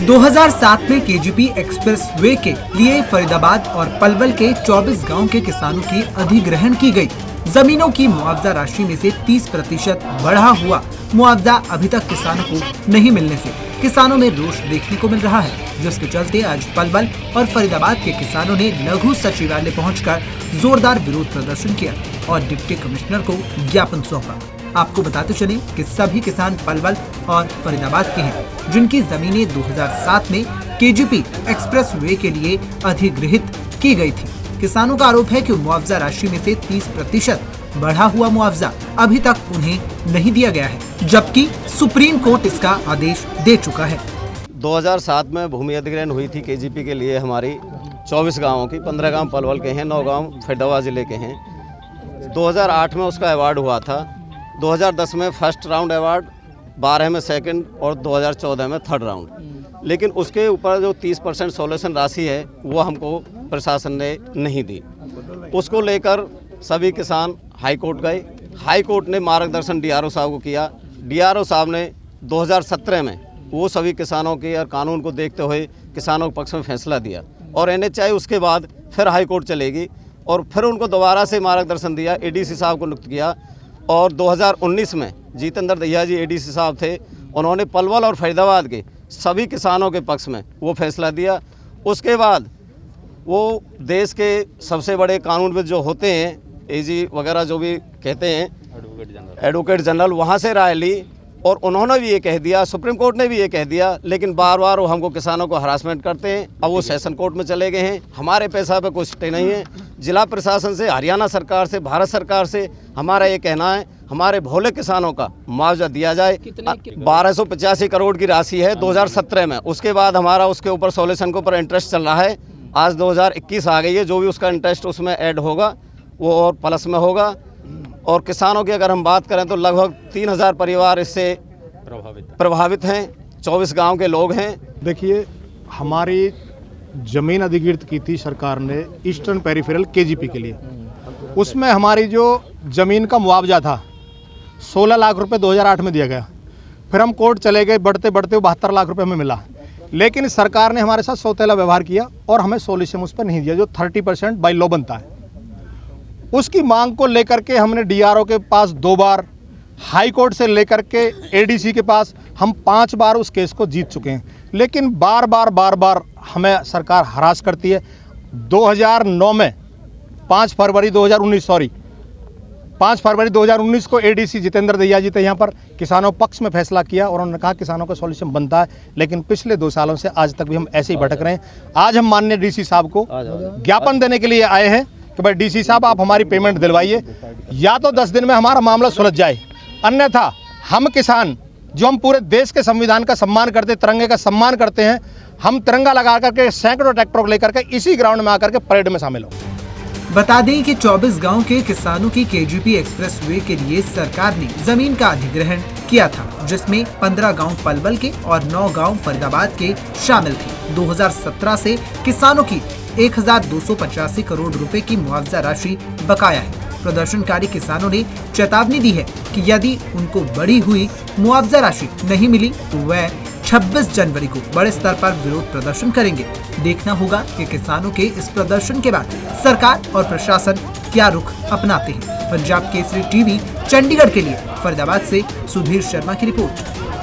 2007 में KGP express way के लिए फरीदाबाद और पलवल के 24 गाँव के किसानों की अधिग्रहण की गयी। जमीनों की मुआवजा राशि में से 30% बढ़ा हुआ मुआवजा अभी तक किसानों को नहीं मिलने से किसानों में रोष देखने को मिल रहा है, जिसके चलते आज पलवल और फरीदाबाद के किसानों ने लघु सचिवालय पहुंचकर जोरदार विरोध प्रदर्शन किया और डिप्टी कमिश्नर को ज्ञापन सौंपा। आपको बताते चले कि सभी किसान पलवल और फरीदाबाद के हैं, जिनकी जमीनें 2007 में केजीपी एक्सप्रेस वे के लिए अधिग्रहित की गई थी। किसानों का आरोप है कि मुआवजा राशि में से 30% बढ़ा हुआ मुआवजा अभी तक उन्हें नहीं दिया गया है, जबकि सुप्रीम कोर्ट इसका आदेश दे चुका है। 2007 में भूमि अधिग्रहण हुई थी केजीपी के लिए हमारी 24 गांवों की, 15 गांव पलवल के हैं, 9 गांव फरीदाबाद जिले के हैं। 2008 में उसका अवार्ड हुआ था, 2010 में फर्स्ट राउंड अवार्ड, 12 में सेकंड और 2014 में थर्ड राउंड। लेकिन उसके ऊपर जो 30% सोल्यूशन राशि है वो हमको प्रशासन ने नहीं दी। उसको लेकर सभी किसान हाई कोर्ट गए। हाई कोर्ट ने मार्गदर्शन डीआरओ साहब को किया। डीआरओ साहब ने 2017 में वो सभी किसानों के और कानून को देखते हुए किसानों के पक्ष में फैसला दिया और एनएचआई उसके बाद फिर हाई कोर्ट चलेगी और फिर उनको दोबारा से मार्गदर्शन दिया। एडीसी साहब को नियुक्त किया और 2019 में जितेंद्र दहिया जी एडीसी साहब थे, उन्होंने पलवल और फरीदाबाद के सभी किसानों के पक्ष में वो फैसला दिया। उसके बाद वो देश के सबसे बड़े कानूनविद जो होते हैं, एजी वगैरह जो भी कहते हैं, एडवोकेट जनरल, वहाँ से राय ली और उन्होंने भी ये कह दिया, सुप्रीम कोर्ट ने भी ये कह दिया, लेकिन बार बार वो हमको किसानों को हरासमेंट करते हैं। अब वो सेशन कोर्ट में चले गए हैं। हमारे पैसा पे कुछ स्टे नहीं है। जिला प्रशासन से, हरियाणा सरकार से, भारत सरकार से हमारा ये कहना है हमारे भोले किसानों का मुआवजा दिया जाए। 1285 करोड़ की राशि है 2017 में। उसके बाद हमारा उसके ऊपर सोल्यूशन के ऊपर इंटरेस्ट चल रहा है। आज 2021 आ गई है, जो भी उसका इंटरेस्ट उसमें ऐड होगा वो और प्लस में होगा। और किसानों की अगर हम बात करें तो लगभग 3000 परिवार इससे प्रभावित हैं। 24 गांव के लोग हैं। देखिए, हमारी ज़मीन अधिग्रहित की थी सरकार ने ईस्टर्न पेरिफेरल केजीपी के लिए। उसमें हमारी जो ज़मीन का मुआवजा था 16 लाख रुपए 2008 में दिया गया। फिर हम कोर्ट चले गए, बढ़ते बढ़ते 72 लाख रुपए हमें मिला। लेकिन सरकार ने हमारे साथ सौतेला व्यवहार किया और हमें सोल्यूशन उस पर नहीं दिया, जो 30% बाय लॉ बनता है। उसकी मांग को लेकर के हमने डीआरओ के पास 2 बार, हाई कोर्ट से लेकर के एडीसी के पास हम 5 बार उस केस को जीत चुके हैं, लेकिन बार बार हमें सरकार हरास करती है। 2009 में 5 फरवरी 2019 को एडीसी जितेंद्र दहिया जी थे यहाँ पर, किसानों पक्ष में फैसला किया और उन्होंने कहा किसानों का सॉल्यूशन बनता है। लेकिन पिछले 2 सालों से आज तक भी हम ऐसे ही भटक रहे हैं। आज हम माननीय डीसी साहब को ज्ञापन देने के लिए आए हैं कि भाई डीसी साहब, आप हमारी पेमेंट दिलवाइए, या तो 10 दिन में हमारा मामला सुलझ जाए, अन्यथा हम किसान जो हम पूरे देश के संविधान का सम्मान करते, तिरंगे का सम्मान करते हैं, हम तिरंगा लगा करके सैकड़ों ट्रैक्टरों को लेकर के इसी ग्राउंड में आकर के परेड में शामिल हो। बता दें कि 24 गांव के किसानों की केजीपी एक्सप्रेस वे के लिए सरकार ने जमीन का अधिग्रहण किया था, जिसमें 15 गांव पलवल के और 9 गांव फरीदाबाद के शामिल थे। 2017 से किसानों की 1285 करोड़ रुपए की मुआवजा राशि बकाया है। प्रदर्शनकारी किसानों ने चेतावनी दी है कि यदि उनको बढ़ी हुई मुआवजा राशि नहीं मिली तो वह 26 जनवरी को बड़े स्तर पर विरोध प्रदर्शन करेंगे। देखना होगा कि किसानों के इस प्रदर्शन के बाद सरकार और प्रशासन क्या रुख अपनाते हैं। पंजाब केसरी टीवी चंडीगढ़ के लिए फरीदाबाद से सुधीर शर्मा की रिपोर्ट।